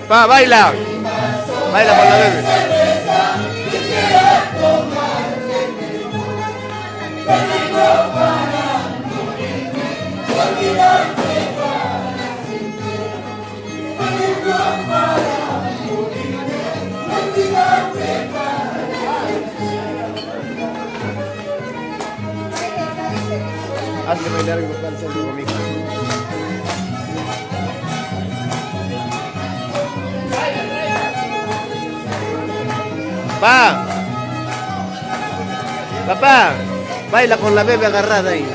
Va, baila. Baila por la bebé. Hazle bailar y buscar el centro conmigo. Papá, papá, baila con la bebé agarrada ahí.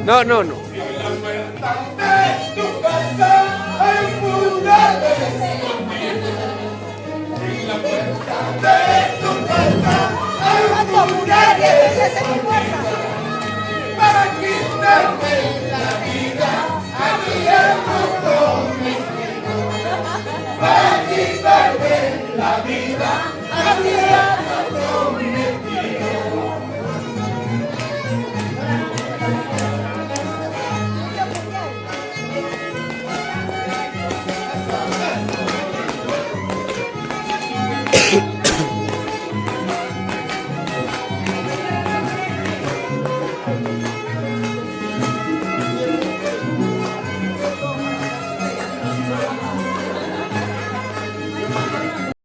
No, no, no. En la puerta de tu casa hay murales escondidos. En la puerta de tu casa hay murales escondidos. Para quitarme la vida, a mí se me prometido. Para quitarme la vida, a mí se me prometido.